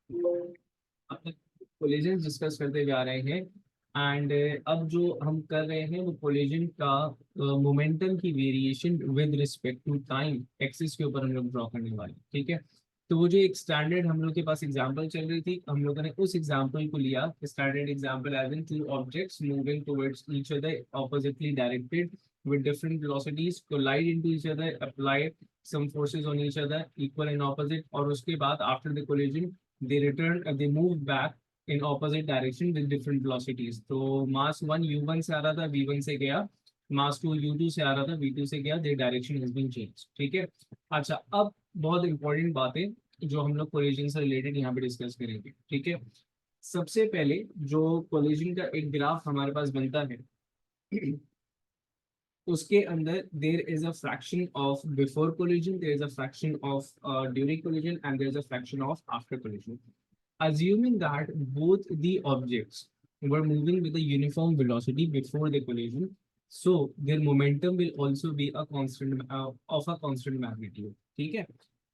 अब तक collision discuss करते जा रहे हैं एंड अब जो हम कर रहे हैं वो कोलिजन का मोमेंटम की variation with respect to time axis के ऊपर हम लोग ड्रॉ करने वाले हैं, ठीक है। तो वो जो एक स्टैंडर्ड हम लोग के पास एग्जांपल चल रही थी, हम लोगों ने उस एग्जांपल को लिया, standard example as in two objects moving towards each other oppositely directed with different velocities collide into each other, apply some forces on each other equal and opposite, और उसके बाद after the collision they move back in opposite direction with different velocities. तो mass one u1 से आ रहा था, v1 से गया, मास to u2 से आ रहा था, v2 से गया, their direction has been changed, ठीक है। अच्छा, अब बहुत इंपॉर्टेंट बातें जो हम लोग कोलिजन से रिलेटेड यहाँ पे डिस्कस करेंगे, ठीक है। सबसे पहले जो कोलिजन का एक ग्राफ हमारे पास बनता है उसके अंदर there is a fraction of before collision, there is a fraction of during collision and there is a fraction of after collision. Assuming that both the objects were moving with a uniform velocity before the collision, so their momentum will also be a constant of a constant magnitude. ठीक है।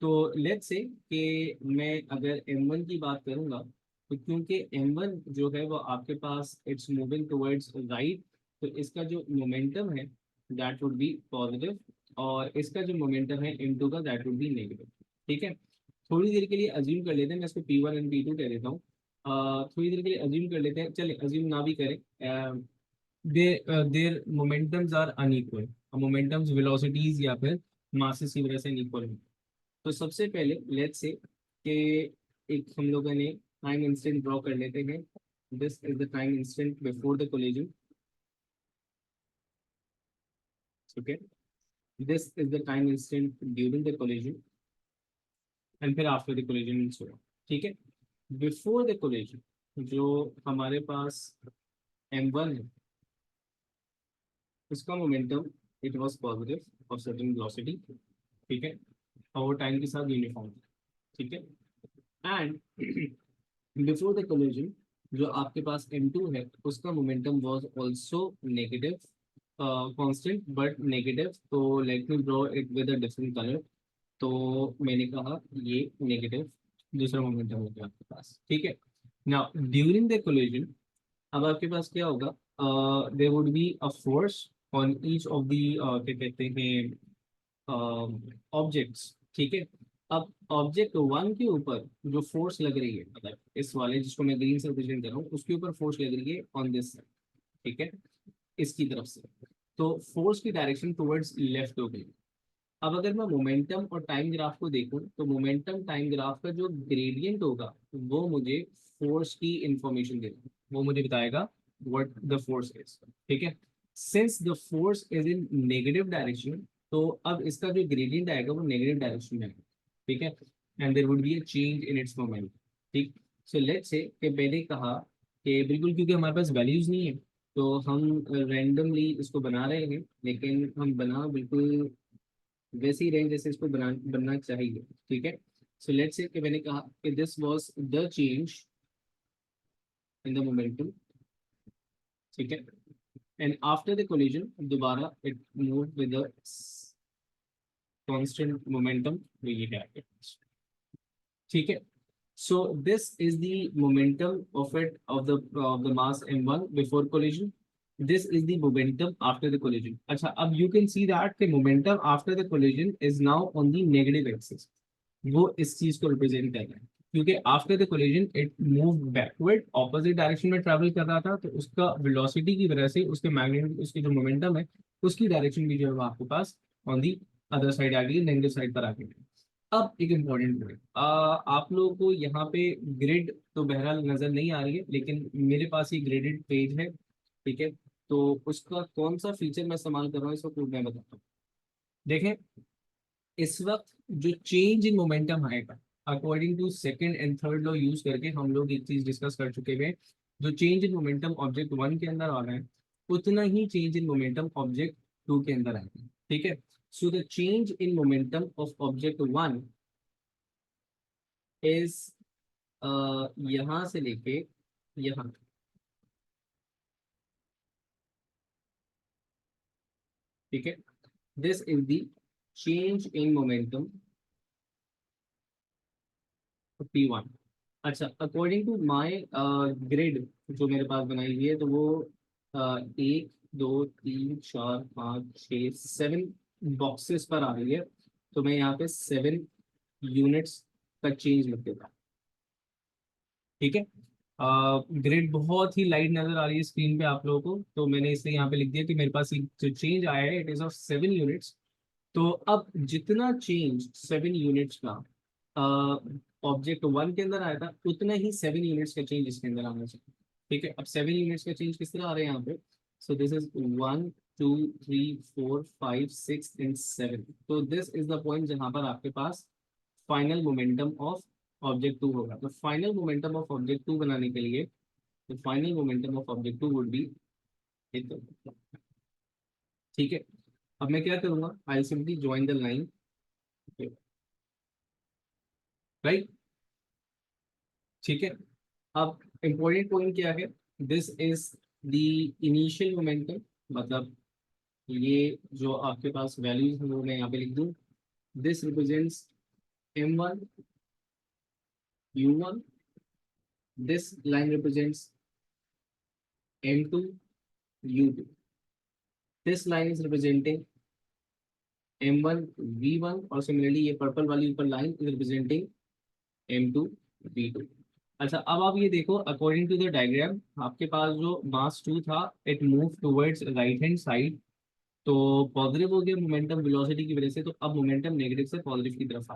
तो let's say कि मैं अगर m1 की बात करूंगा, तो क्योंकि m1 जो है वो आपके पास इट्स मूविंग टुवर्ड्स राइट, तो इसका जो मोमेंटम है दैट वुड बी पॉजिटिव, और इसका जो मोमेंटम है m2 का दैट वुड बी नेगेटिव, ठीक है। थोड़ी देर के लिए अज्यूम कर लेते हैं, मैं इसको P1 एंड P2 कह देता हूँ। थोड़ी देर के लिए अज्यूम कर लेते हैं, चलिए अज्यूम ना भी करें। Their momentums are unequal, momentums velocities या फिर मासेस की वजह से अनइक्वल है। तो सबसे पहले लेट्स से कि एक हम लोगों ने टाइम इंस्टेंट ड्रॉ कर लेते हैं। This is the time instant before the collision, okay. This is the time instant during the collision and फिर आफ्टर द कोलिजन, ठीक है। बिफोर द कोलिजन जो हमारे पास m1 है, उसका मोमेंटम इट वाज पॉजिटिव और सर्टेन वेलोसिटी, ठीक है, और वो टाइम के साथ यूनिफॉर्म था, ठीक है। एंड बिफोर द कोलिजन जो आपके पास m2 है, उसका momentum was also negative, constant but negative. तो let me draw it with a different colour. तो मैंने कहा ये नेगेटिव दूसरा मोमेंटम हो गया आपके पास, ठीक है। नाउ ड्यूरिंग द कोलिजन अब आपके पास क्या होगा, there would be a force on each of the क्या कहते हैं ऑब्जेक्ट्स, ठीक है। अब ऑब्जेक्ट वन के ऊपर जो फोर्स लग रही है, मतलब इस वाले जिसको मैं ग्रीन से रिप्रेजेंट कर रहा हूँ, उसके ऊपर फोर्स लग रही है ऑन दिस साइड, ठीक है, इसकी तरफ से। तो फोर्स की डायरेक्शन टुवर्ड्स लेफ्ट हो गई। अब अगर मैं मोमेंटम और टाइम ग्राफ को देखूं, तो मोमेंटम टाइम ग्राफ का जो ग्रेडियंट होगा वो मुझे फोर्स की इंफॉर्मेशन देगा, वो मुझे बताएगा व्हाट द फोर्स इज, ठीक है। Since the force is in negative direction, तो अब इसका जो ग्रेडियंट आएगा वो नेगेटिव डायरेक्शन में आएगा, ठीक है। And there would be a change in its moment, ठीक। सो लेट्स से कि मैंने कहा कि बिल्कुल क्योंकि हमारे पास वैल्यूज नहीं है, तो हम रैंडमली इसको बना रहे हैं, लेकिन हम बना बिल्कुल वैसी रेंज जैसे इसको बनना चाहिए, ठीक है। सो लेट्स से कि मैंने कहा कि this was the change in the momentum, ठीक है। एंड आफ्टर द कोलिजन दोबारा it move with the constant momentum, तो ये है आपके पास, ठीक है। So this is the momentum of the mass m1 before collision, this is the momentum after the collision. अच्छा, अब you can see that the momentum after the collision is now on the negative axis, वो इस चीज को represent कर रहा है, क्योंकि after the collision it move backward opposite direction में ट्रैवल कर रहा था, तो उसका वेलोसिटी की वजह से उसके मैग्नेटिक उसकी जो मोमेंटम है उसकी डायरेक्शन भी जो है वो आपके पास ऑन दी अदर साइड आ गई, नेगेटिव साइड पर आ गई। अब एक इम्पॉर्टेंट पॉइंट, आप लोगों को यहाँ पे ग्रिड तो बहरहाल नजर नहीं आ रही है, लेकिन मेरे पास ये ग्रेडेड पेज है, ठीक है। तो उसका कौन सा फीचर मैं इस्तेमाल कर रहा हूँ इसको मैं बताता हूँ। देखें, इस वक्त जो चेंज इन मोमेंटम आएगा according to second and third law use करके हम लोग एक चीज डिस्कस कर चुके हैं, जो change in momentum object one के अंदर आ रहा है उतना ही change in momentum object two के अंदर आएगा, ठीक है। So the change in momentum of object one is यहाँ से लेके यहाँ तक, ठीक है। This is the change in momentum P1, अच्छा, अकॉर्डिंग टू माय ग्रिड जो मेरे पास बनाई हुई है, तो वो 1 2 3 4 5 6 7 बॉक्सेस पर आ रही है। तो मैं यहाँ पे 7 यूनिट्स का चेंज लिख देता हूँ। ठीक है। ग्रिड बहुत ही लाइट नजर आ रही है स्क्रीन पे आप लोगों को, तो मैंने इसलिए यहाँ पे लिख दिया कि मेरे पास एक जो चेंज आया है इट इज ऑफ 7 यूनिट्स। तो अब जितना चेंज 7 यूनिट्स का ऑब्जेक्ट वन के अंदर आया था, उतना ही 7 यूनिट्स का चेंज इसके अंदर आना चाहिए। ठीक है, अब 7 यूनिट्स का चेंज किस तरह आ रहे हैं यहाँ पे? So this is 1 2 3 4 5 6 and 7। तो दिस इज द पॉइंट जहां पर आपके पास final momentum of object two होगा। तो final momentum of object two बनाने के लिए, तो final momentum of object two would be, ठीक है। अब मैं क्या करूंगा, I simply join the line, right. ठीक है। अब इम्पोर्टेंट पॉइंट क्या है? This is the initial momentum, मतलब ये जो आपके पास वैल्यूज है वो मैं यहाँ पे लिख दूँ। This represents m1 u1, this line represents m2 u2, this line is representing m1 v1, और सिमिलरली ये पर्पल वाली ऊपर line is representing m2 v2। अच्छा, अब आप ये देखो, अकॉर्डिंग टू द डायग्राम आपके पास जो मास टू था it move towards right hand side, तो पॉजिटिव हो गया मोमेंटम वेलोसिटी की वजह से, तो अब मोमेंटम नेगेटिव से पॉजिटिव की तरफ आ।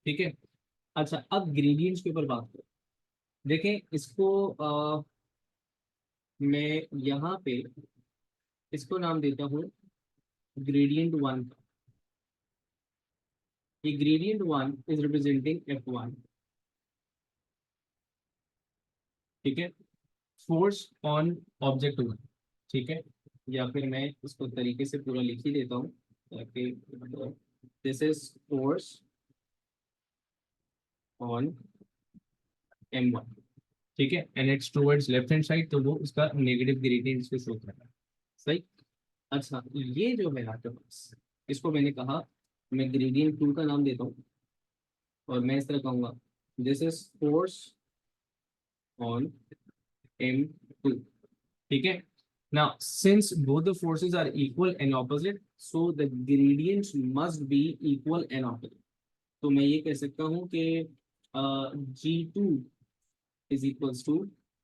ठीक है। अच्छा, अब ग्रेडियंट्स के ऊपर बात करें। देखें इसको, मैं यहाँ पे इसको नाम देता हूँ ग्रेडियंट वन। ये gradient one is representing F1। ठीक है, फोर्स ऑन ऑब्जेक्ट वन। ठीक है, या फिर मैं इसको तरीके से पूरा लिख ही देता हूँ ताकि this is force on M1। ठीक है, and it's towards left hand side, तो वो उसका नेगेटिव ग्रेडियंट इसको शो कर रहा है। सही। अच्छा, ये जो है आपके पास, इसको मैंने कहा, मैं ग्रेडियंट टू का नाम देता हूँ, और मैं इस तरह कहूँगा this is force on M2। ठीक है। Now, since both the forces are equal and opposite, so the gradients must be equal and opposite. तो मैं ये कह सकता हूँ कि G2 is equals to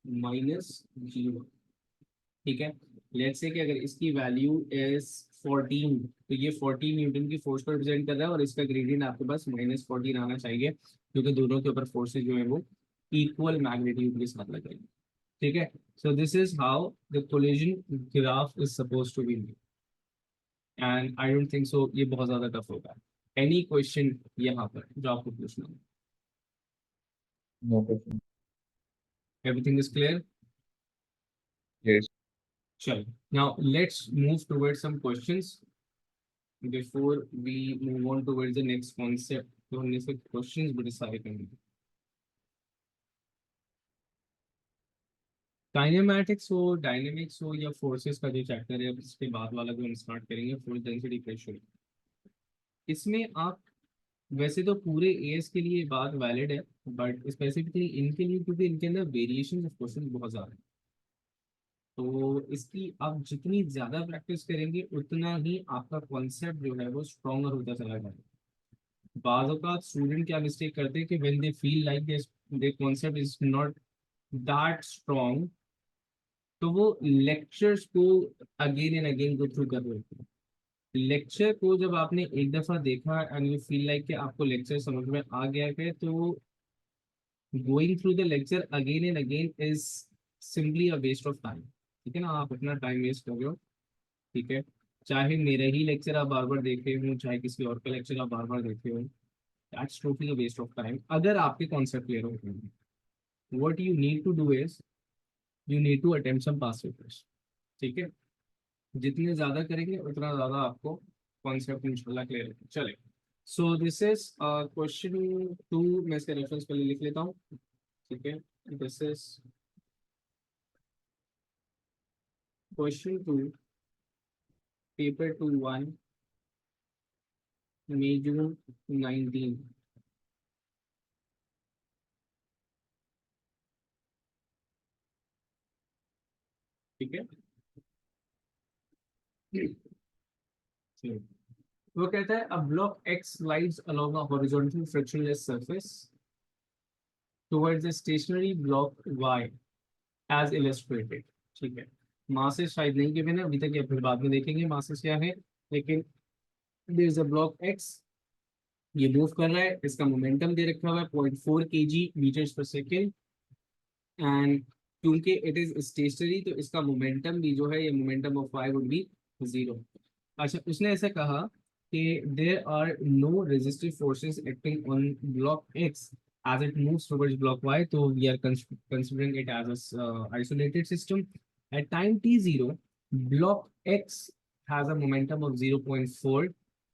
minus G1। ठीक है। लेट्स से कि अगर इसकी वैल्यू इज 14, तो ये 14 न्यूटन की फोर्स को रिप्रेजेंट कर रहा है, और इसका ग्रेडियंट आपके पास -14 आना चाहिए, क्योंकि दोनों के ऊपर फोर्सेज जो है वो इक्वल मैग्नीट्यूड के साथ लग रही है। ठीक है। So this is how the collision graph is suppose to be, and I don't think so ये बहुत ज्यादा टफ होगा। एनी क्वेश्चन यहाँ पर जो आपको पूछना हो? No question. Everything is clear? Yes. चलो, now let's move towards some questions before we move on towards the next concept. तो हमने से क्वेश्चंस बड़े सारे करेंगे। काइनेमैटिक्स हो, डायनेमिक्स हो, या फोर्सेस का जो चैप्टर है इसके बाद वाला जो हम स्टार्ट करेंगे, फुल डेंसिटी प्रेशर, इसमें आप, वैसे तो पूरे एएस के लिए बात वैलिड है, बट स्पेसिफिकली इनके लिए, क्योंकि इनके अंदर वेरिएशन ऑफ क्वेश्चन बहुत ज़्यादा है, तो इसकी आप जितनी ज़्यादा प्रैक्टिस करेंगे उतना ही आपका कॉन्सेप्ट जो है वो स्ट्रॉन्गर होता चला जाएगा। बाज़ औक़ात स्टूडेंट क्या मिस्टेक करते हैं कि when they feel like this the concept is not that strong, तो वो लेक्चर्स को again and again go through कर रहे होते हैं। लेक्चर को जब आपने एक दफ़ा देखा एंड यू फील लाइक कि आपको लेक्चर समझ में आ गया है, तो going through the lecture again and again is simply a waste of time. ठीक है ना, आप अपना टाइम वेस्ट कर रहे हो। ठीक है, चाहे मेरा ही लेक्चर आप बार बार देख रहे हो, चाहे किसी और का लेक्चर आप बार बार देख रहे हो, that's totally a waste of time अगर आपके कॉन्सेप्ट क्लियर होते हैं। What you need to do is you need to attempt some past papers. ठीक है, जितने ज़्यादा करेंगे उतना ज़्यादा आपको कॉन्सेप्ट इंशाल्लाह क्लियर होगा। चले, so this is question two, मैं इसका रेफरेंस पहले लिख लेता हूँ। ठीक है, this is question two, paper 2 1, May June 19। ठीक है। चलो, वो कहता है a block X slides along a horizontal frictionless surface towards a stationary block Y as illustrated। ठीक है, मासेस शायद नहीं गिवन है अभी तक, या फिर बाद में देखेंगे मासेस क्या है, लेकिन there is a block X, ये मूव कर रहा है, इसका मोमेंटम दे रखा हुआ है 0.4 kg metres per second, and क्योंकि इट इज स्टेशनरी तो इसका मोमेंटम भी जो है, ये momentum of Y would be zero. अच्छा, उसने ऐसा कहा कि there are no resistive forces acting on block X as it moves towards block y, तो we are considering it as a isolated system at time t0, block x has a momentum of 0.4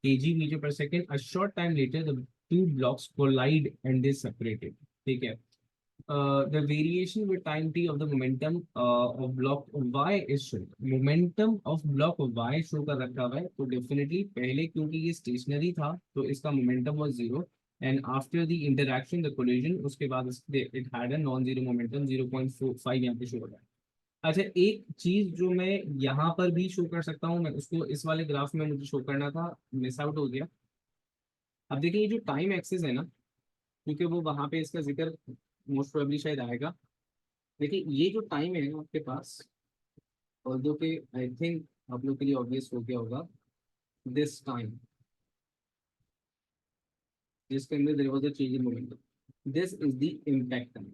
kg meter per second. A short time later the two blocks collide and they separated। ठीक है, the variation with time t of the momentum of block y is shown। momentum of block y show कर रखा हुआ है, तो definitely पहले क्योंकि ये स्टेशनरी था तो इसका momentum was zero, and after the interaction the collision उसके बाद it had a non zero momentum 0.45 यहाँ पे शो हो रहा है। अच्छा, एक चीज जो मैं यहाँ पर भी शो कर सकता हूँ, मैं उसको इस वाले ग्राफ में मुझे शो करना था, मिस आउट हो गया। अब देखिए ये जो टाइम एक्सिस है ना, क्योंकि वो वहां पे इसका जिक्र मोस्ट प्रोबेबली शायद आएगा। देखिए ये जो टाइम है आपके पास, ऑल्दो के आई थिंक आप लोग के लिए ऑब्वियस हो गया होगा, दिस टाइम जिसके अंदर there was a change in momentum, this is the impact time.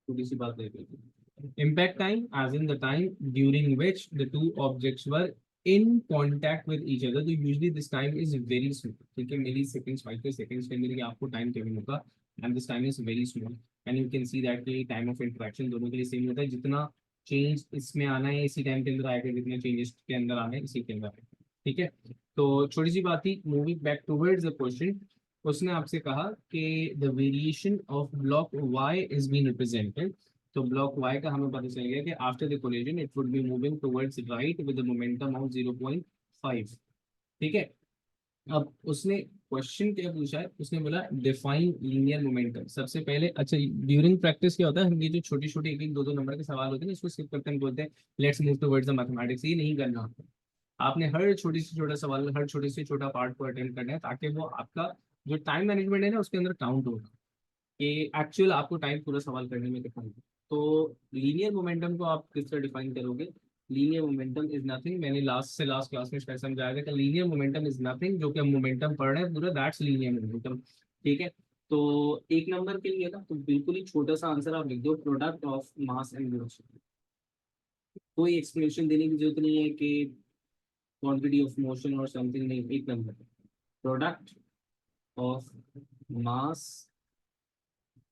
छोटी सी बात है, impact time as in the time during which the two objects were in contact with each other, तो usually this time is very small। ठीक है, मिली seconds 5 seconds के अंदर ये आपको टाइम टेबल होगा, and this time is very small, and you can see that कि time of interaction दोनों के लिए सेम होता है, जितना चेंज इसमें आना है इसी टाइम के अंदर आएगा, जितना चेंजेस के अंदर आना है इसी के अंदर आएगा। ठीक है, तो छोटी सी बात थी, moving back towards the question, उसने आपसे कहा कि the variation of block Y is been represented, तो ब्लॉक y का हमें पता चल गया कि after the collision it would be moving towards right with the momentum of 0.5। ठीक है, अब उसने क्वेश्चन क्या पूछा है, उसने बोला डिफाइन लीनियर मोमेंटम सबसे पहले। अच्छा, ड्यूरिंग प्रैक्टिस क्या होता है, हम ये जो छोटी छोटी एक एक दो दो नंबर के सवाल होते हैं ना, इसको स्किप करते हैं, बोलते हैं let's move towards the mathematics. ये नहीं करना आपको, आपने हर छोटी से छोटा सवाल, हर छोटे से छोटा पार्ट को अटेंड करना है, ताकि वो आपका जो टाइम मैनेजमेंट है ना उसके अंदर काउंट होगा कि एक्चुअल आपको टाइम पूरा सवाल करने में कितना है। तो लीनियर मोमेंटम को आप किस तरह डिफाइन करोगे, लीनियर मोमेंटम इज नथिंग, मैंने लास्ट से लास्ट क्लास में शायद समझाया था कि लीनियर मोमेंटम इज नथिंग, जो कि हम मोमेंटम पढ़ रहे हैं पूरा, दैट्स लीनियर मोमेंटम। ठीक है, तो एक नंबर के लिए ना तो बिल्कुल ही छोटा सा आंसर आप लिख दो, product of mass and velocity. कोई एक्सप्लेनेशन देने की जरूरत नहीं है कि क्वांटिटी ऑफ मोशन और समथिंग, नहीं, एक number product of mass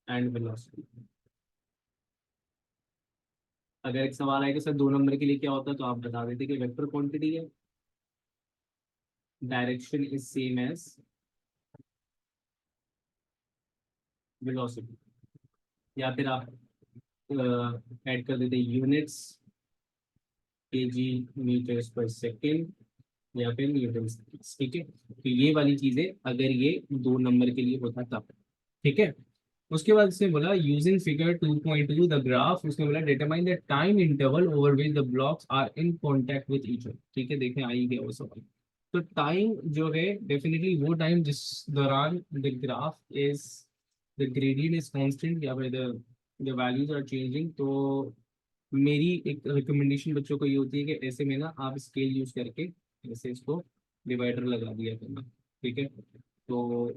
and velocity. अगर एक सवाल आएगा सर 2 नंबर के लिए क्या होता है, तो आप बता देते कि वेक्टर क्वांटिटी है, direction is same as velocity, या फिर आप ऐड कर देते units kg metres per second, या फिर न्यूटन सेकेंड्स। ठीक है, तो ये वाली चीजें अगर ये 2 नंबर के लिए होता तब। ठीक है, उसके बाद इसने बोला यूजिंग फिगर 2.2 द ग्राफ, उसने बोला determine the time interval over which the blocks are in contact with each other. ठीक है, देखें आई गया वो सवाल। तो टाइम जो है डेफिनेटली वो टाइम जिस दौरान the graph is, the gradient is constant, या फिर द वैल्यूज आर चेंजिंग। तो मेरी एक रिकमेंडेशन बच्चों को ये होती है कि ऐसे में ना आप स्केल यूज करके ऐसे इसको डिवाइडर लगा दिया करना। ठीक है, तो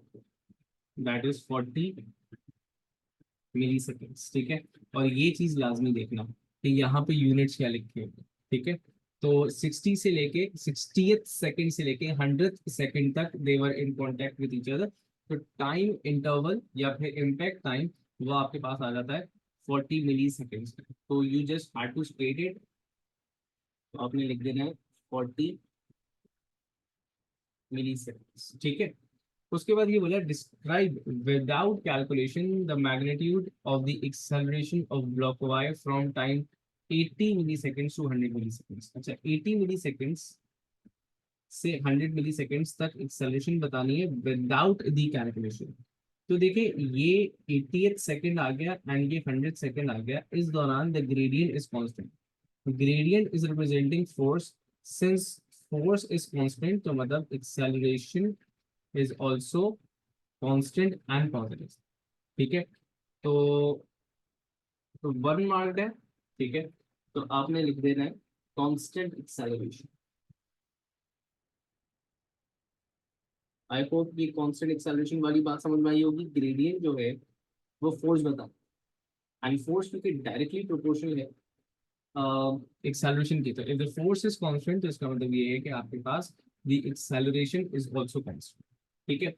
दैट इज 40 मिली सेकेंड्स। ठीक है, और ये चीज लाजमी देखना कि यहाँ पे यूनिट्स क्या लिखे हैं। ठीक है, तो 60 से लेके 60th सेकंड से लेके 100th सेकंड तक they were in contact with each other, तो टाइम इंटरवल या फिर इम्पैक्ट टाइम वो आपके पास आ जाता है 40 मिली सेकेंड्स। तो you just have to state it, तो आपने लिख देना है 40 मिली सेकेंड्स। ठीक है, उसके बाद ये बोला describe without calculation the magnitude of the acceleration of block Y from time 80 milliseconds to 100 milliseconds. अच्छा, 80 मिली सेकेंड्स से 100 मिली सेकेंड्स तक एक्सेलरेशन बतानी है विदाउट द कैलकुलेशन। तो देखिए ये 80th सेकंड आ गया एंड ये 100 सेकंड आ गया, इस दौरान the gradient is constant. Gradient is representing force, since force is constant तो मतलब acceleration is also constant and positive. ठीक है, तो 1 मार्क है। ठीक है, तो आपने लिख देना है कांस्टेंट एक्सेलरेशन। आई होप ये कांस्टेंट एक्सेलरेशन वाली बात समझ में आई होगी। ग्रेडियंट जो है वो फोर्स बता, एंड फोर्स क्योंकि डायरेक्टली प्रोपोर्शनल है एक्सेलरेशन की, तो if the force is constant तो इसका मतलब ये है कि आपके पास the acceleration is also constant. ठीक है,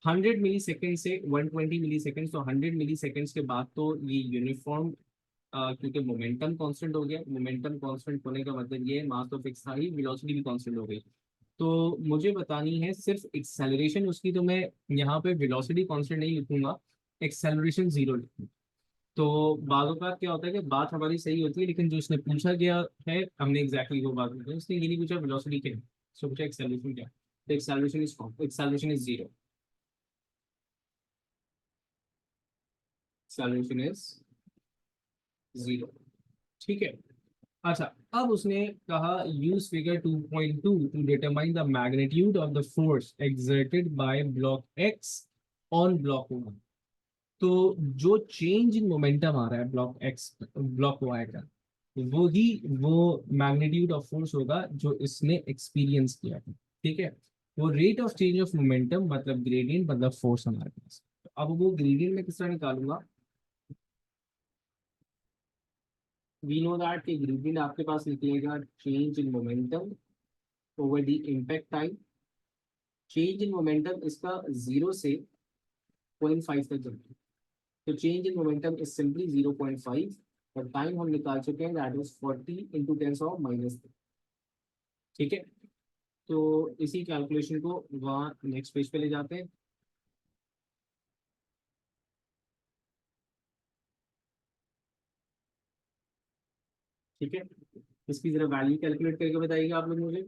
100 मिली सेकेंड से 120 मिली सेकेंड, तो 100 मिली सेकेंड्स के बाद तो ये यूनिफॉर्म, क्योंकि मोमेंटम कांस्टेंट हो गया। मोमेंटम कांस्टेंट होने का मतलब ये है मास तो फिक्स था ही, वेलोसिटी भी कांस्टेंट हो गई। तो मुझे बतानी है सिर्फ एक्सेलरेशन उसकी, तो मैं यहाँ पे वेलोसिटी कांस्टेंट नहीं लिखूंगा, एक्सेलरेशन जीरो लिखूंगा। तो बाज़ औक़ात क्या होता है कि बात हमारी सही होती है, लेकिन जो उसने पूछा गया है हमने एग्जैक्टली वो बात की, उसने ये नहीं पूछा वेलोसिटी क्या है, उसने पूछा एक्सेलरेशन क्या है। तो acceleration is zero, acceleration is zero. ठीक है, अच्छा, अब उसने कहा use figure 2.2 to determine the magnitude of the force exerted by block X on block one. तो जो चेंज इन मोमेंटम आ रहा है ब्लॉक एक्स ब्लॉक वाई का, वो ही वो मैग्नीट्यूड ऑफ फोर्स होगा जो इसने एक्सपीरियंस किया था। ठीक है, वो rate of change of momentum मतलब ग्रेडियंट मतलब फोर्स हमारे पास। तो अब वो ग्रेडियंट में किस तरह निकालूंगा, वी नो दैट कि ग्रेडियंट आपके पास निकलेगा change in momentum over the impact time. Change in momentum इसका 0 से 0.5 तक चलता है, तो change in momentum is simply 0.5, और टाइम हम निकाल चुके हैं दैट इज 40 इंटू 10⁻⁻3। ठीक है, तो इसी कैलकुलेशन को वहाँ नेक्स्ट पेज पे ले जाते हैं। ठीक है, इसकी जरा वैल्यू कैलकुलेट करके बताइएगा आप लोग मुझे।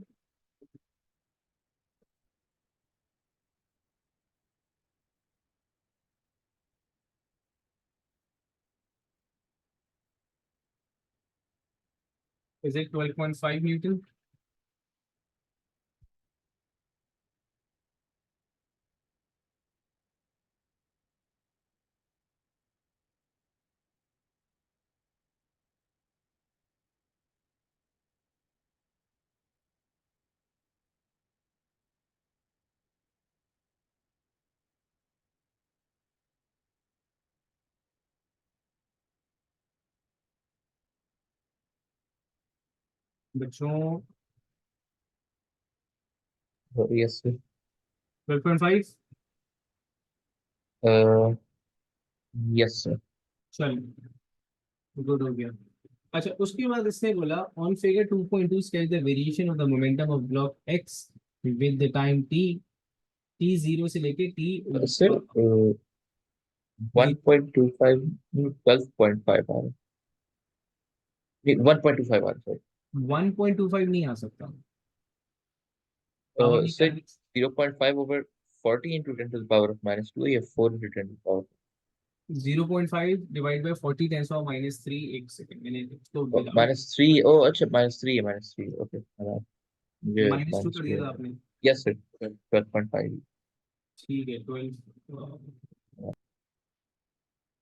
Is it 12.5 Newton? बच्चों Yes, sir. 12.5। Uh, yes, sir. चलो, गुड हो गया। अच्छा, उसके बाद इसने बोला on figure 2.2 sketch the variation of the momentum of block x with the time T, T zero से लेके T Sir, 1.25, 12.5 hour. 1.25 hour, sorry. 1.25 नहीं आ सकता। अब हमने क्या, Sir, 0.5 over 40 into 10 to the power of minus 2 या 4 into 10 to the power 0.5 divide by 40 10⁻³ एक second मैंने इसको विदाउट minus 3. Oh, अच्छा, minus 3 है, minus 3. Okay. मुझे -2 minus कर 2 दिया था है. आपने। Yes, sir. 12.5. ठीक है, 12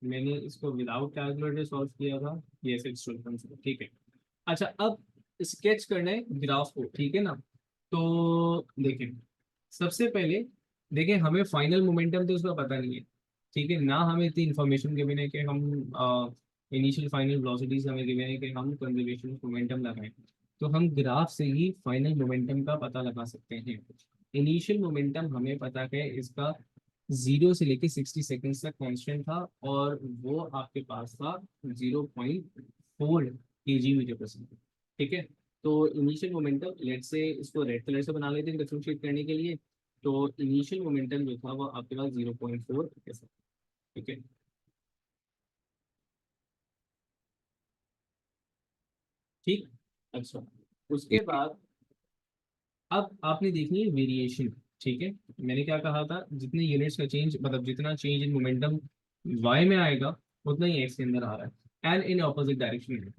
मैंने इसको विदाउट कैलकुलेटर सॉल्व किया था। ये सिक्स 12.5, ठीक है। अच्छा, अब स्केच करना है ग्राफ को, ठीक है ना। तो देखें, सबसे पहले देखें हमें फाइनल मोमेंटम तो उसका पता नहीं है। ठीक है ना, हमें इतनी इन्फॉर्मेशन गिवन है कि हम इनिशियल फाइनल वेलोसिटीज हमें गिवन है कि हम कंजर्वेशन मोमेंटम लगाएं। तो हम ग्राफ से ही फाइनल मोमेंटम का पता लगा सकते हैं। इनिशियल मोमेंटम हमें पता है इसका 0 से लेके 60 सेकेंड्स तक कांस्टेंट था, और वो आपके पास था 0.4 kg/s। ठीक है, तो इनिशियल मोमेंटम लेट से इसको रेड कलर से बना लेते हैं डिफरेंशिएट करने के लिए। तो इनिशियल मोमेंटम जो था वो आपके पास 0.4 ऐसा। ठीक है, ठीक। अच्छा, उसके बाद अब आपने देखनी है वेरिएशन। ठीक है, मैंने क्या कहा था, जितने यूनिट्स का चेंज, मतलब जितना चेंज इन मोमेंटम y में आएगा उतना ही x के अंदर आ रहा है, एंड इन ऑपोजिट डायरेक्शन।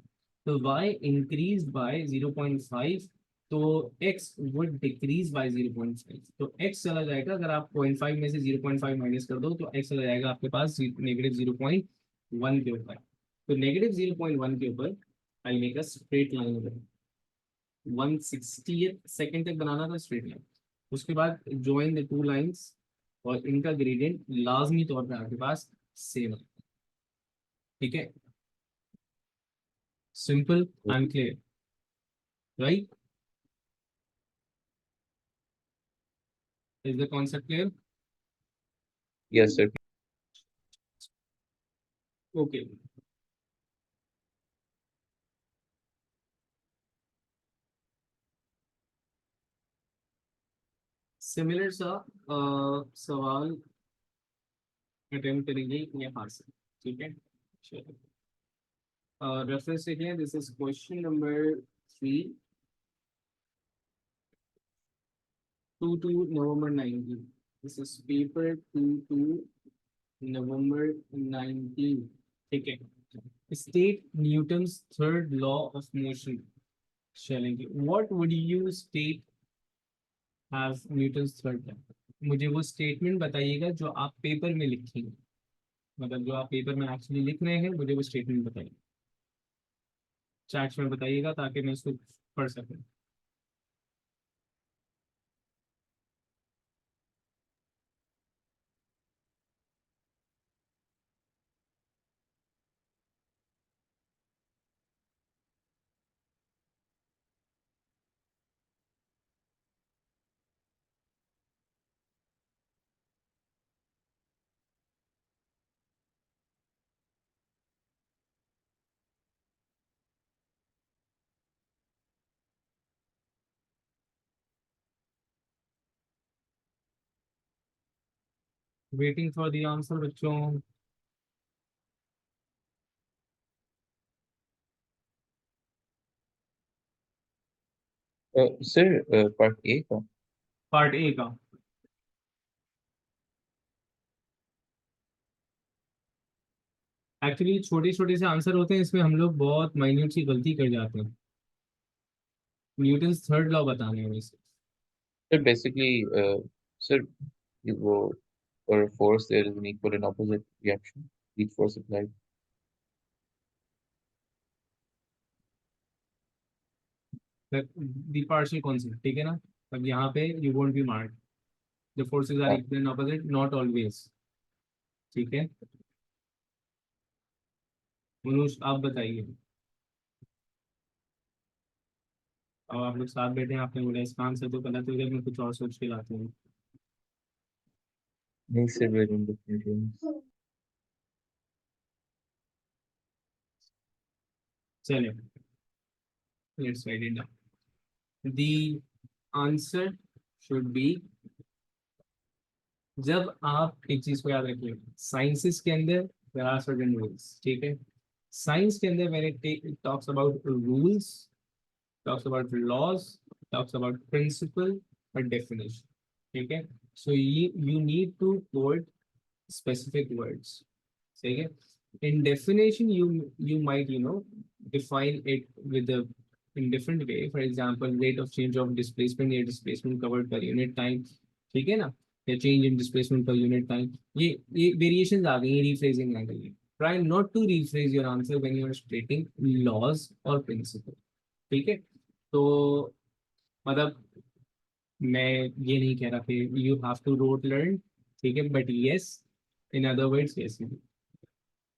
तो y इंक्रीज बाय 0.5, तो x वुड डिक्रीज बाय 0.5, तो x चला जाएगा, अगर आप 0.5 में से 0.5 माइनस कर दो तो x चला जाएगा आपके पास -0.1 के ऊपर। तो -0.1 के ऊपर I make a straight line, 1/60 तक बनाना था स्ट्रेट लाइन। उसके बाद ज्वाइन द टू लाइंस, और इनका ग्रेडियंट लाजमी तौर पे आपके पास सेम है। ठीक है, simple and clear, right? Is the concept clear? Yes, sir. Okay, similar सा सवाल अटेम्प्ट करेंगे यहाँ से। ठीक है, चलो रेफरेंस देखिए, this is question number 3, 2 November 19, this is paper 2 November 19। ठीक है, state Newton's third law of motion, चलेंगे, what would you state as Newton's third law? मुझे वो स्टेटमेंट बताइएगा जो आप पेपर में लिखेंगे, मतलब जो आप पेपर में एक्चुअली लिख रहे हैं, मुझे वो स्टेटमेंट बताइए, चैट में बताइएगा ताकि मैं उसको पढ़ सकूं। वेटिंग फॉर द आंसर बच्चों। Sir, part A का. पार्ट ए का, एक्चुअली छोटे छोटे से आंसर होते हैं, इसमें हम लोग बहुत माइन्यूट सी गलती कर जाते हैं। न्यूटन थर्ड लॉ बताने में से। Sir, basically, sir, वो for a force there is an equal and opposite reaction. Each force applied. The partial concept, ठीक है ना? अब यहाँ पे you won't be mark, the forces are हाँ, equal and opposite, not always. ठीक है, मनुष आप बताइए। अब आप लोग साथ बैठे हैं, आपने बोला इसका आंसर तो गलत हो गया, मैं कुछ और सोच के लाती हूँ। नहीं sir, we're in different rooms. चले, let's write it down. The answer should be, जब आप एक चीज को याद रखिए, साइंसेस के अंदर देयर आर सर्टेन रूल्स। ठीक है, साइंस के अंदर when it talks about rules, talks about laws, talks about principle or definition. ठीक है, so you need to quote specific words. ठीक है, in definition you might define it with a in different way. For example, rate of change of displacement या displacement covered per unit time, ठीक है ना, या change in displacement per unit time, ये variations आ गई हैं, rephrasing आ गई है। Try not to rephrase your answer when you are stating laws or principle। ठीक है, तो मतलब मैं ये नहीं कह रहा कि you have to rote learn, ठीक है, but yes, in other words yes,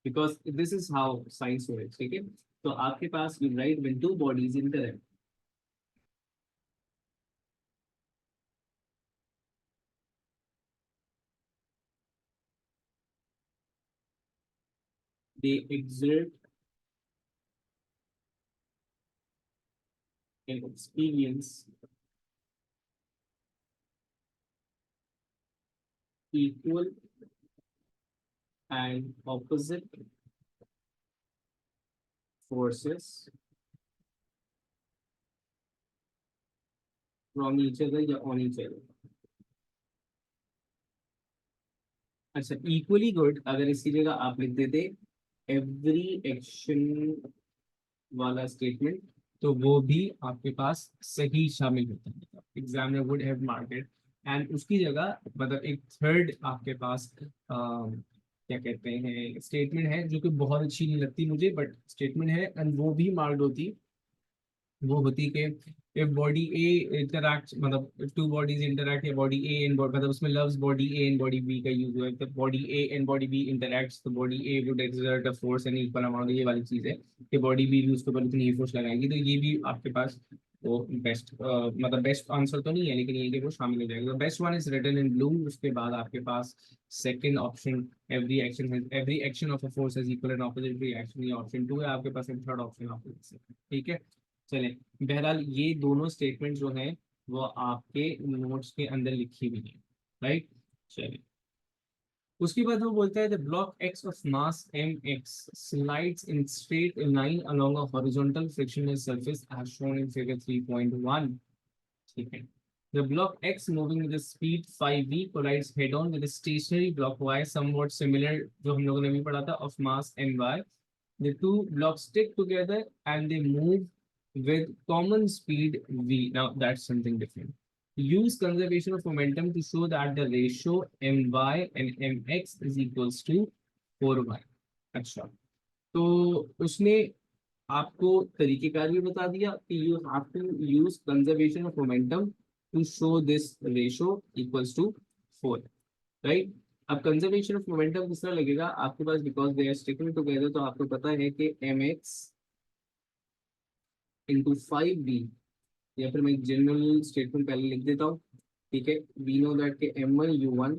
because this is how science works. ठीक है, तो आपके पास you write when two bodies interact, they exert an experience equal and opposite forces from each other या on each other। अच्छा, equally good अगर इसकी जगह आप लिख देते एवरी एक्शन वाला स्टेटमेंट, तो वो भी आपके पास सही शामिल होता है, examiner would have marked it. And उसकी जगह मतलब एक थर्ड आपके पास क्या कहते हैं स्टेटमेंट है, जो कि बहुत अच्छी नहीं लगती मुझे, बट स्टेटमेंट है एंड वो भी मार्क्ड होती। वो होती कि if body A interact मतलब if two bodies interact या body A and मतलब उसमें loves body A and body B का यूज हुआ है, तो body A and body B interacts तो body A would exert a force and equal amount, ये वाली चीज है कि body B भी उसके ऊपर उतनी फोर्स लगाएगी, तो ये भी आपके पास वो बेस्ट मतलब बेस्ट आंसर तो नहीं है, लेकिन ये कि वो शामिल हो जाएगा। Best one is written in blue. उसके बाद आपके पास second option every action of a force has equal and opposite reaction, ये ऑप्शन 2 है आपके पास, थर्ड ऑप्शन ऑपोजिट। ठीक है, चलें। बहरहाल ये दोनों स्टेटमेंट जो हैं वो आपके नोट्स के अंदर लिखी हुई है, राइट। चलिए, उसके बाद वो बोलता है the block X of mass M X slides in straight line along a horizontal frictionless surface as shown in figure 3.1। ठीक है, the block x moving with the speed 5v collides head on with a stationary block y somewhat similar जो हम लोगों ने भी पढ़ा था of mass my। The two blocks stick together and they move with common speed v. Now that's something different. Use conservation of momentum to show that the ratio my and mx is equals to 4y। अच्छा, तो उसने आपको तरीकेकार भी बता दिया कि you have to use conservation of momentum to show this ratio equals to 4, right. अब conservation of momentum किस तरह लगेगा आपके पास, because they are sticking together, तो आपको पता है कि एम एक्स इंटू 5b, या फिर मैं एक जनरल स्टेटमेंट पहले लिख देता हूँ। ठीक है, वी नो दैट के m1 u1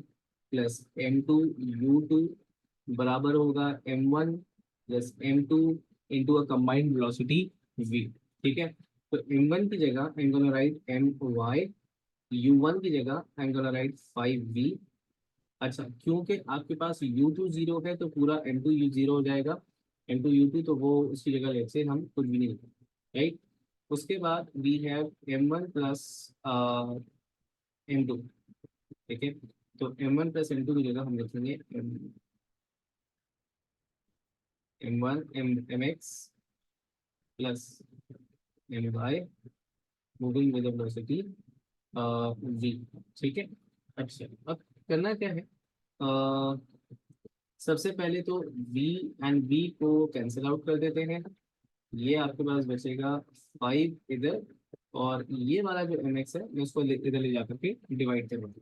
plus m2 u2 बराबर होगा m1 plus m2 into a combined velocity v। ठीक है, तो m1 की जगह I am gonna right my, u1 की जगह I am gonna right 5v। अच्छा, क्योंकि आपके पास u2 जीरो है तो पूरा m2 u जीरो हो जाएगा, m2 u2, तो वो उसकी जगह लेट से हम कुछ भी नहीं, राइट। उसके बाद we have m1 plus m2। ठीक है, तो m1 प्लस m2 की जगह हम लिखेंगे m1 mx plus my moving with velocity v। ठीक है, अच्छा अब करना क्या है, सबसे पहले तो v एंड v को कैंसिल आउट कर देते हैं। ये आपके पास बचेगा 5 इधर, और ये वाला जो mx है मैं उसको इधर ले जाकर के डिवाइड करवाऊँ।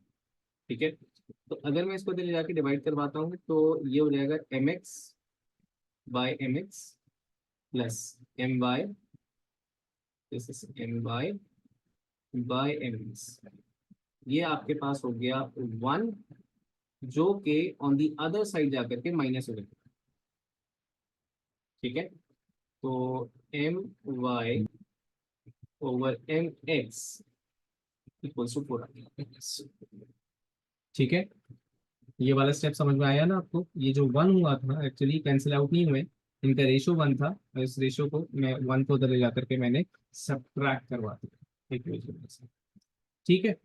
ठीक है, तो अगर मैं इसको इधर ले जाके डिवाइड करवाता हूँ तो ये हो जाएगा mx by mx plus my, this is my by mx। ये आपके पास हो गया 1, जो कि ऑन दी अदर साइड जाकर के माइनस हो गया। ठीक है, तो my over mx equals to 4 आ गया। ठीक है, ये वाला स्टेप समझ में आया ना आपको, ये जो वन हुआ था एक्चुअली कैंसिल आउट नहीं हुए, इनका रेशो वन था, और इस रेशो को मैं वन को उधर ले जाकर के मैंने सब्ट्रैक्ट करवा दिया इक्वेशन से। ठीक है,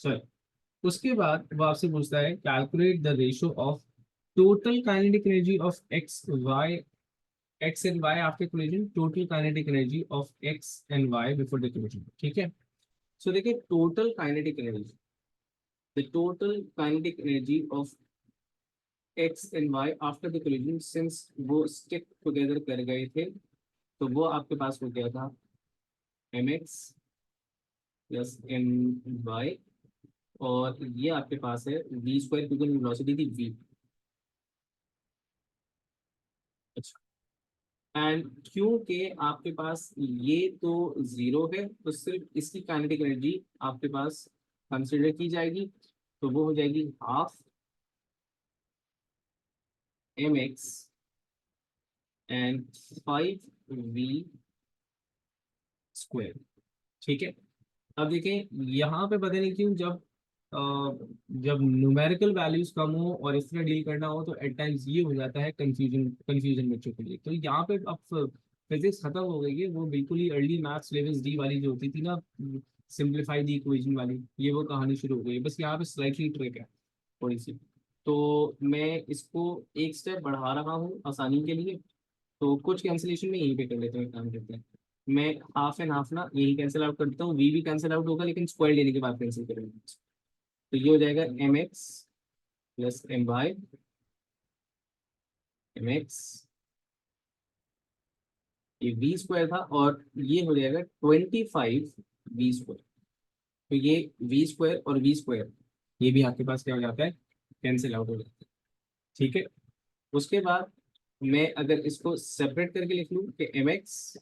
चलो उसके बाद वो आपसे पूछता है calculate the ratio of total kinetic energy of X and Y after collision, total kinetic energy of X and Y before the collision. ठीक है, सो देखिए total kinetic energy, the total kinetic energy of X and Y after the collision, since वो stick together कर गए थे, तो वो आपके पास हो गया था M X plus M Y, और ये आपके पास है वी स्क्वायर, क्योंकि वेलोसिटी थी वी। अच्छा, एंड क्योंकि आपके पास ये तो जीरो है, तो सिर्फ इसकी काइनेटिक एनर्जी आपके पास कंसिडर की जाएगी, तो वो हो जाएगी half M X and 5v square. ठीक है, अब देखें यहाँ पे पता नहीं क्यों जब न्यूमेरिकल वैल्यूज कम हो और इस तरह डील करना हो तो एट टाइम्स ये हो जाता है कंफ्यूजन बच्चों के लिए। तो यहाँ पे अब फिजिक्स खत्म हो गई है, वो बिल्कुल ही अर्ली मैथ्स लेवल्स डी वाली जो होती थी ना, सिंप्लीफाई दी इक्वेशन वाली, ये वो कहानी शुरू हो गई है, बस यहाँ पे स्लाइटली ट्रिक है थोड़ी सी। तो मैं इसको एक स्टेप बढ़ा रहा हूँ आसानी के लिए। तो कुछ कैंसिलेशन में यहीं पे कर लेते हैं, एक काम करते हैं। मैं हाफ एंड हाफ ना यही कैंसिल आउट कर देता हूँ, वी भी कैंसिल आउट होगा लेकिन स्क्वायर लेने के बाद कैंसिल करेंगे। तो ये हो जाएगा M X plus M X, ये वी स्क्वायर था, और ये हो जाएगा 25 वी स्क्वायर। तो ये वी स्क्वायर और वी स्क्वायर ये भी आपके पास क्या हो जाता है, कैंसिल आउट हो जाता है। ठीक है, उसके बाद मैं अगर इसको सेपरेट करके लिख लूँ कि एम एक्स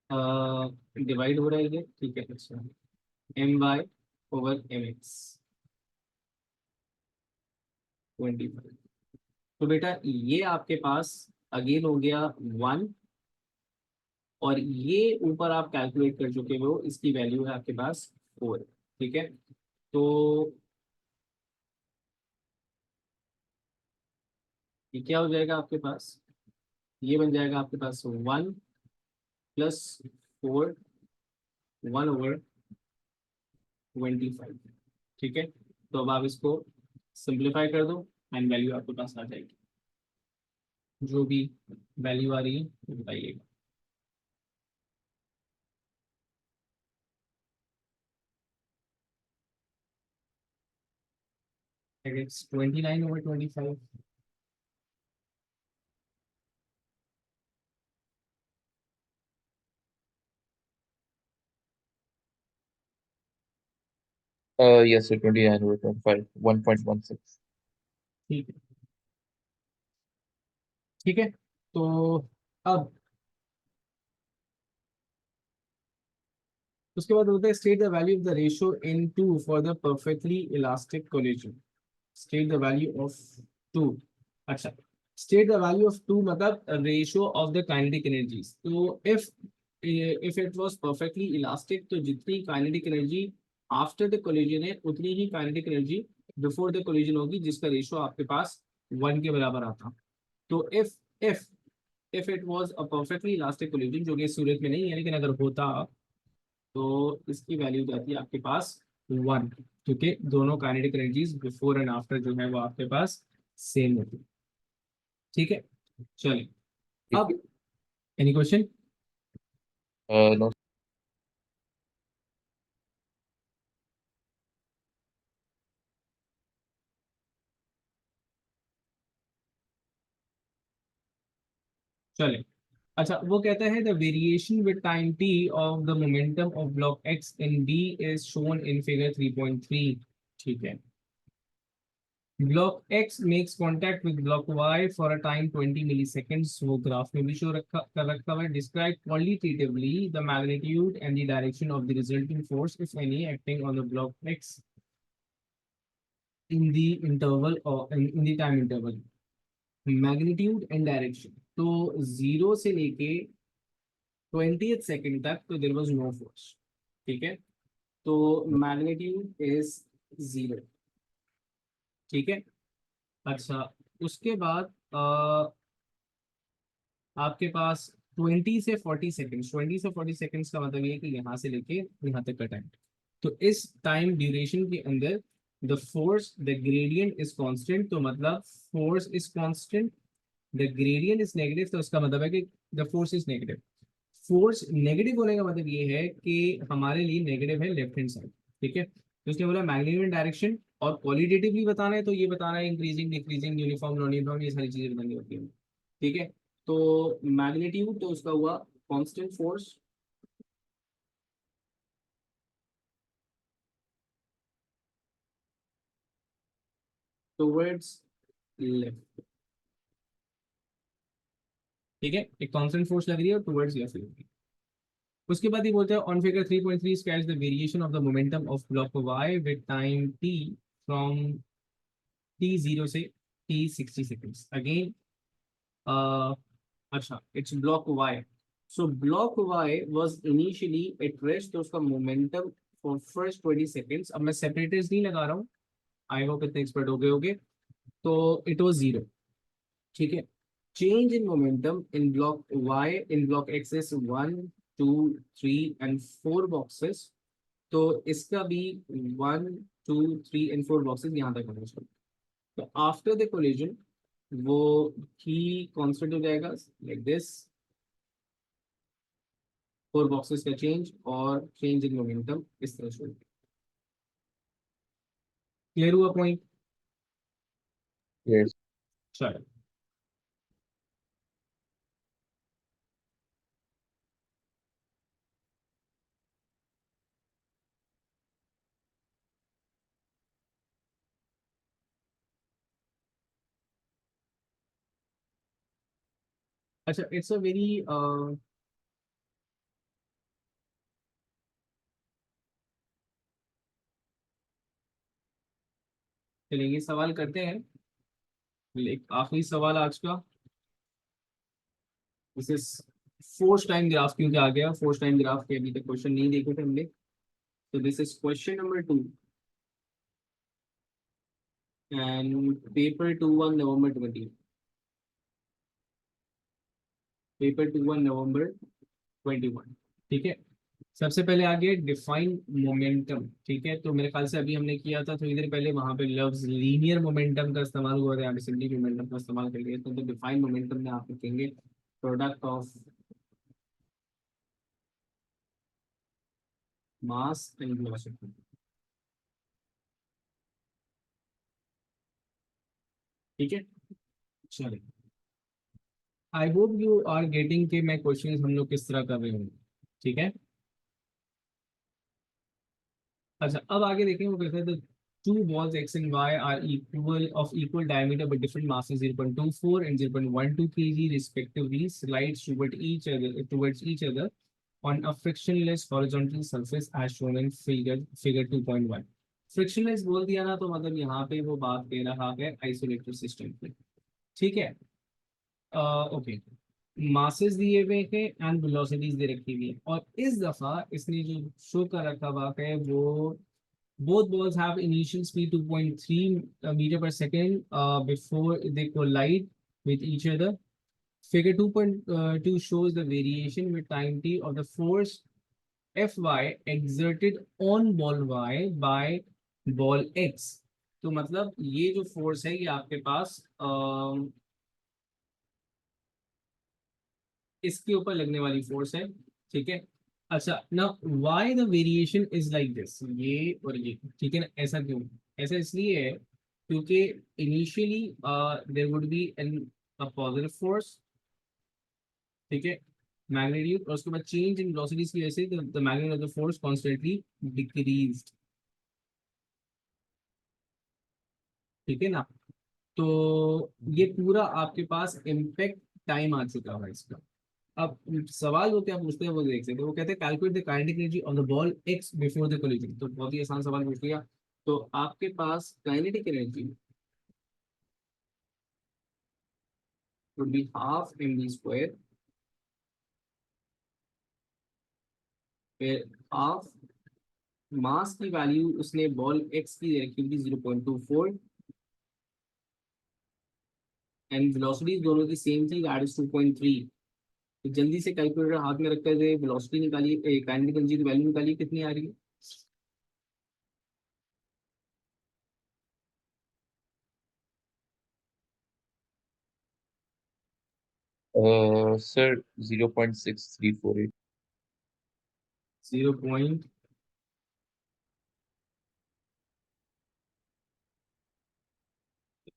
डिवाइड हो रहा है ये, ठीक है, अच्छा, M Y over M X 25। तो बेटा ये आपके पास अगेन हो गया 1, और ये ऊपर आप कैलकुलेट कर चुके हो, इसकी वैल्यू है आपके पास 4। ठीक है, तो ये क्या हो जाएगा आपके पास, ये बन जाएगा आपके पास 1 + 4, 1/25। ठीक है, तो अब आप इसको सिंप्लीफाई कर दो एंड वैल्यू आपके पास आ जाएगी, जो भी वैल्यू आ रही है वो बताइएगा। इट्स 29/25। Yes, sir, 29/25, 1.16. ठीक है, ठीक है, तो अब उसके बाद होता है state the value of the ratio in two for the perfectly elastic collision. State the value of two, अच्छा, state the value of two मतलब ratio of the kinetic energies. तो if it was perfectly elastic, तो जितनी kinetic energy after the collision है उतनी ही kinetic energy before the collision होगी, जिसका रेशियो आपके पास 1 के बराबर आता। तो if if it was a perfectly elastic collision, जो कि इस सूरत में नहीं है लेकिन अगर होता, तो इसकी वैल्यू जाती है आपके पास 1, क्योंकि दोनों kinetic energies before and after जो है वो आपके पास सेम होती है। ठीक है, चलिए, ठीक है। अब एनी क्वेश्चन। No. चलिए, अच्छा, वो कहता है the variation with time T of the momentum of block X in B is shown in figure 3.3। ठीक है, block X makes contact with block Y for a time 20 milliseconds, वो graph में भी शो रखा कर रखा हुआ है। Describe qualitatively the magnitude and the direction of the resulting force if any acting on the block X in the interval और in the time interval. Magnitude and direction, तो 0 से लेके 20th सेकंड तक तो देयर वाज नो फोर्स। ठीक है, तो magnitude is 0। ठीक है, अच्छा, उसके बाद आपके पास 20 से 40 सेकंड्स, 20 से 40 सेकंड्स का मतलब ये है कि यहाँ से लेके यहाँ तक का टाइम। तो इस टाइम ड्यूरेशन के अंदर the force the gradient is constant, तो मतलब force is constant, the gradient is negative, तो उसका मतलब है कि the force is negative. Force negative होने का मतलब ये है कि हमारे लिए नेगेटिव है लेफ्ट हैंड साइड। ठीक है, तो उसने बोला मैग्नीट्यूड डायरेक्शन, और क्वालिटेटिवली बताना है तो ये बताना है increasing decreasing uniform non uniform, ये सारी चीजें बतानी होती है। ठीक है, तो मैग्नीट्यूड तो उसका हुआ कांस्टेंट फोर्स, टुवर्ड्स लेफ्ट। ठीक है, एक कांस्टेंट फोर्स लग रही है टुवर्ड्स लेफ्ट। उसके बाद ये बोलते हैं on figure 3.3 sketch the variation of the momentum of block Y with time T from T0 से T60 सेकेंड्स अगेन। अच्छा, it's block Y. So block Y was initially at rest, तो उसका momentum for first 20 seconds, अब मैं separators नहीं लगा रहा हूँ, आई होप इतने एक्सपर्ट हो गए होगे, तो इट वाज 0। ठीक है, change in momentum in block Y in block axes 1, 2, 3 and 4 boxes. तो इसका भी 1, 2 3 and 4 बॉक्सेस यहाँ तक होना चाहिए। तो आफ्टर द कोलिजन वो ही कांस्टेंट हो जाएगा लाइक दिस, 4 बॉक्सेस का चेंज और चेंज इन मोमेंटम इस तरह से। क्लियर हुआ पॉइंट? Yes. चलो अच्छा, इट्स अ वेरी चलिए सवाल करते हैं। एक आखिरी सवाल आज का, this is fourth time graph, क्योंकि आ गया फोर्थ टाइम ग्राफ के अभी तक क्वेश्चन नहीं देखे थे हमने। तो this is question number 2 and paper 2 1 November 20, paper 2 1 November 21। ठीक है, सबसे पहले आ गया डिफाइन मोमेंटम। ठीक है, तो मेरे ख्याल से अभी हमने किया था थोड़ी देर पहले, वहां पे लफ्ज लीनियर मोमेंटम का इस्तेमाल हुआ था, यहाँ पे सिंपली मोमेंटम का इस्तेमाल कर लिया। तो डिफाइन मोमेंटम में आप लिखेंगे product of mass and velocity. ठीक है, चलिए I hope you are getting के मैं क्वेश्चंस हम लोग किस तरह कर रहे होंगे। ठीक है, अच्छा अब आगे देखें, वो कहते हैं to balls x and y are equal of equal diameter but different masses 0.24 and 0.12 kg respectively slides towards each other on a frictionless horizontal surface as shown in figure 2.1। frictionless बोल दिया ना, तो मतलब यहाँ पे वो बात दे रहा है आइसोलेटेड सिस्टम की। ठीक है, ओके, मासेस दिए हुए हैं एंड वेलोसिटीज दे रखी हुई है, और इस दफा इसने जो शो कर रखा हुआ है वो both balls have initial speed 2.3 meter per second before they collide with each other। Figure 2.2 shows the variation with time t of the force Fy exerted on ball y by ball x। तो मतलब ये जो force है ये आपके पास इसके ऊपर लगने वाली फोर्स है। ठीक है, अच्छा ना, why the variation is like this, ये और ये। ठीक है ना, ऐसा क्यों? ऐसा इसलिए है क्योंकि initially there would be an a positive force. ठीक है, मैग्नीट्यूड, और उसके बाद चेंज इन वेलोसिटीज की वजह से the magnitude of the force constantly decreased. ठीक है ना, तो ये पूरा आपके पास इम्पैक्ट टाइम आ चुका है इसका। अब सवाल वो क्या पूछते हैं वो देख सकते हैं, वो कहते हैं calculate the kinetic energy on the ball X before the collision. तो बहुत ही आसान सवाल पूछ लिया। तो आपके पास kinetic energy would be half mv² फिर हाफ मास की वैल्यू उसने बॉल एक्स की दे रखी थी 0.24 एंड वेलोसिटी दोनों की सेम थी, दैट इज 2.3। तो जल्दी से कैलकुलेटर हाथ में रख कर वेलोसिटी निकालिए, काइनेटिक एनर्जी की वैल्यू निकालिए कितनी आ रही है। Sir, 0.6348. 0.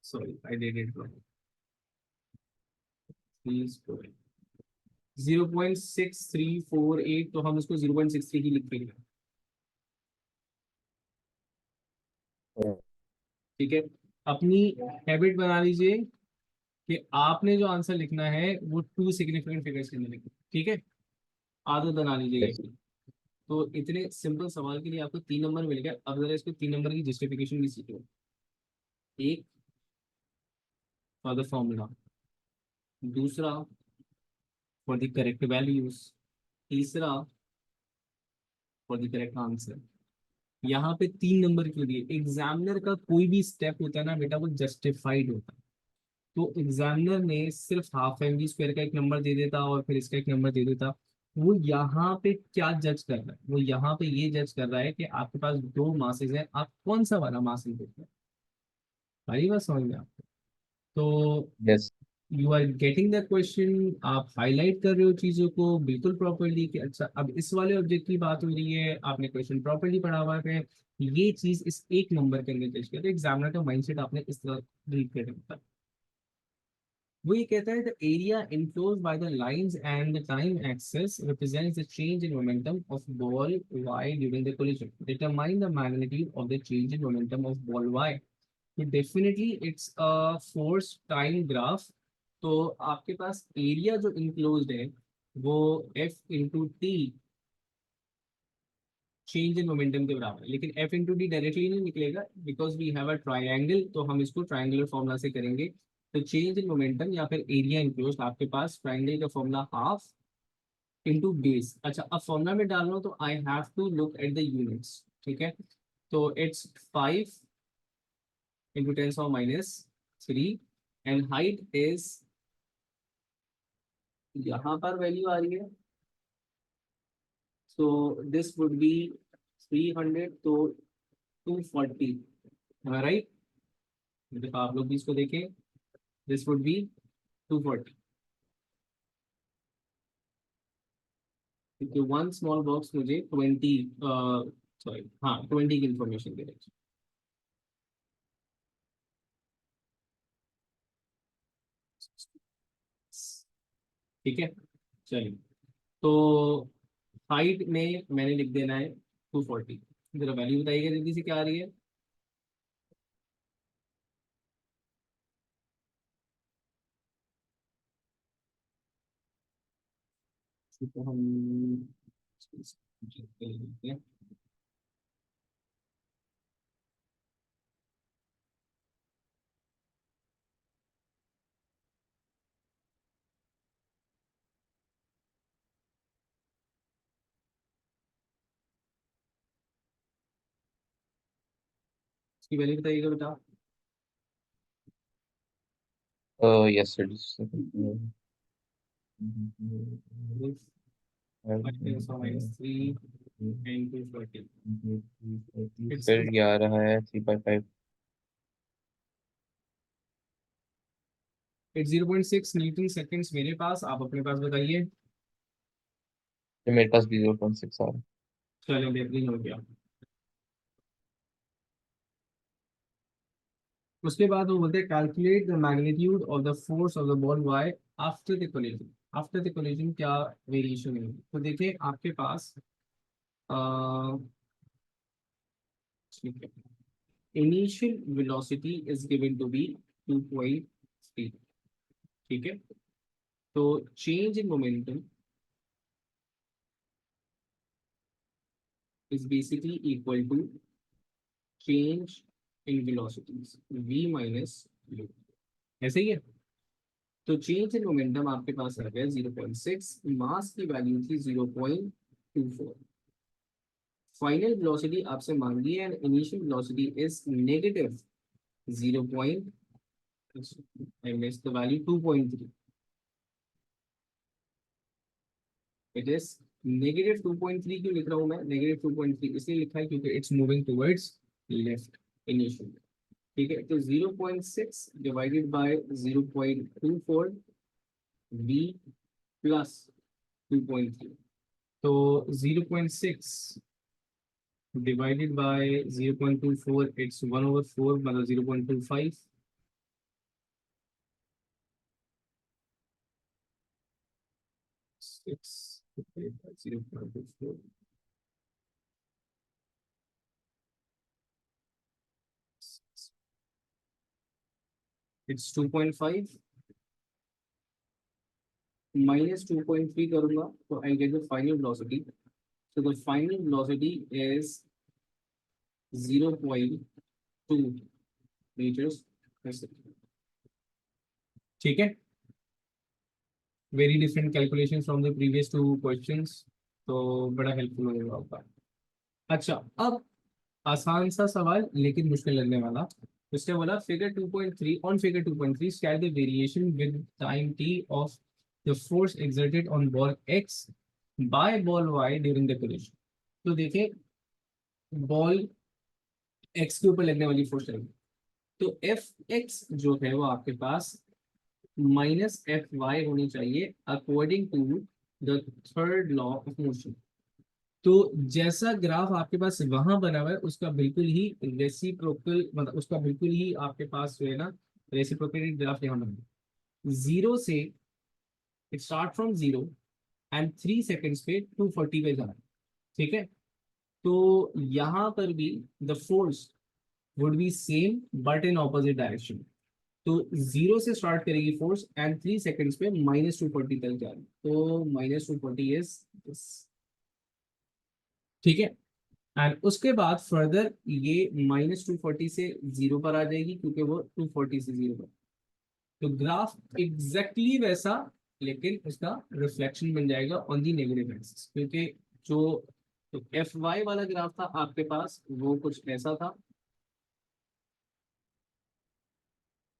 Sorry, I did it wrong। 0.6348, तो हम उसको 0.63 ही लिखेंगे। ठीक है, अपनी हैबिट बना लीजिए कि आपने जो आंसर लिखना है वो टू सिग्निफिकेंट फिगर्स के अंदर लिखना। ठीक है, आदत बना लीजिएगा Yes. इसकी। तो इतने सिंपल सवाल के लिए आपको 3 नंबर मिल गया। अब जरा इसको 3 नंबर की जस्टिफिकेशन भी सीखो। एक फॉर द फॉर्मूला, दूसरा फॉर द करेक्ट वैल्यूज, तीसरा फॉर द करेक्ट आंसर। यहाँ पे 3 नंबर के लिए एग्जामिनर का कोई भी स्टेप होता है ना बेटा, वो जस्टिफाइड होता है। तो एग्जामिनर ने सिर्फ हाफ mv² का एक नंबर दे देता और फिर इसका एक नंबर दे देता, वो यहाँ पे क्या जज कर रहा है, वो यहाँ पे ये जज कर रहा है कि आपके पास दो मासेस हैं, आप कौन सा वाला मास इंक्लूड कर रहे हैं। आई बात समझ में आपको? तो yes. You are getting the question, आप हाईलाइट कर रहे हो चीजों को बिल्कुल प्रॉपरली कि अच्छा अब इस वाले ऑब्जेक्ट की बात हो रही है, आपने क्वेश्चन प्रॉपरली पढ़ा हुआ है, ये चीज इस एक नंबर के अंदर पेश किया, तो एग्जामिनर का माइंडसेट आपने इस तरह रीड कर। वो ये कहता है the area enclosed by the lines and the time axis represents the change in momentum of ball y during the collision, determine the magnitude of the change in momentum of ball y। तो definitely it's a force time graph. तो आपके पास area जो enclosed है वो f into T change in momentum के बराबर है, लेकिन f इंटू टी डायरेक्टली नहीं निकलेगा because we have a triangle, तो हम इसको ट्राइंगुलर फॉर्मूला से करेंगे। तो चेंज इन मोमेंटम या फिर एरिया इनक्लोज्ड आपके पास ट्राइंगल का फॉर्मूला हाफ इंटू बेस। अच्छा अब फॉर्मूला में डाल रहा हूँ तो I have to look at the units, ठीक है। तो it's 5 into 10⁻³ and height is, यहाँ पर वैल्यू आ रही है, सो दिस वुड बी 300, तो 240, राइट। मतलब आप लोग भी इसको देखें, दिस वुड बी 240, क्योंकि वन स्मॉल बॉक्स मुझे 20, सॉरी हाँ 20 की इंफॉर्मेशन दे रही है। ठीक है, चलिए। तो हाइट में मैंने लिख देना है 240। जरा वैल्यू बताइएगा जल्दी से क्या आ रही है। तो हम लिखते हैं। इसकी वैल्यू बताइएगा बेटा। Yes sir. -3 and 240, it's sir ये आ रहा है 3/5। 0.6 न्यूटन सेकेंड्स मेरे पास, आप अपने पास बताइए। तो मेरे पास भी 0.6 आ रहा है। चलो बेहतरीन हो गया। उसके बाद वो बोलते हैं calculate the magnitude of the force of the ball Y after the collision. After the collision क्या वेरिएशन है, तो देखिए आपके पास ठीक है, initial velocity is given to be 2.3, ठीक है। तो change in momentum is basically equal to change in velocities v minus u, ऐसे ही है। तो चेंज इन मोमेंटम आपके पास आ गया 0.6, मास की वैल्यू थी 0.24, फाइनल वेलोसिटी आपसे मांगी है and initial velocity is negative 0. I missed the value 2.3, it is -2.3। क्यों लिख रहा हूँ मैं -2.3, इसलिए लिखा है क्योंकि it's moving towards left initial, ठीक है। तो 0.6 डिवाइडेड बाय 0.24 v प्लस 2.3, तो 0.6 डिवाइडेड बाय 0.24, इट्स 1/4 मतलब 0.25। 6 divided by 0.24, इट्स 2.5 minus 2.3 करूंगा तो I get the final velocity. So the final velocity is 0.2 meters per second, ठीक है। Very different calculation from the previous two questions, तो बड़ा helpful होगा आपका। अच्छा अब आसान सा सवाल लेकिन मुश्किल लगने वाला। उसने बोला figure 2.3, on figure 2.3 scale the variation with time t of the force exerted on ball x by ball Y during the collision. तो देखिए बॉल एक्स के ऊपर लगने वाली फोर्स लगेगी, तो एफ एक्स जो है वो आपके पास माइनस एफ वाई होनी चाहिए according to the third law of motion. तो जैसा ग्राफ आपके पास वहां बना हुआ है उसका बिल्कुल ही रेसिप्रोकल, मतलब उसका बिल्कुल ही आपके पास जो है ना रेसिप्रोकल ग्राफ यहाँ बना है। जीरो से start from zero and 3 seconds पे 240 पे जा रहा है। ठीक है, तो यहाँ पर भी the force would be same but in opposite direction. तो जीरो से स्टार्ट करेगी फोर्स एंड 3 सेकेंड्स पे -240 तक जा रही है, तो -240 इज, ठीक है। एंड उसके बाद फर्दर ये -240 से जीरो पर आ जाएगी क्योंकि वो 240 से जीरो पर। तो ग्राफ एग्जैक्टली वैसा, लेकिन उसका रिफ्लेक्शन बन जाएगा ऑन दी नेगेटिव एक्सिस, क्योंकि जो तो एफ वाई वाला ग्राफ था आपके पास वो कुछ ऐसा था,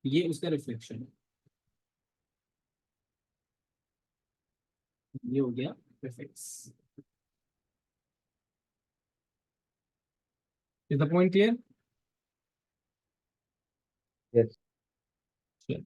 ये उसका रिफ्लेक्शन है, ये हो गया F is the point clear. Yes.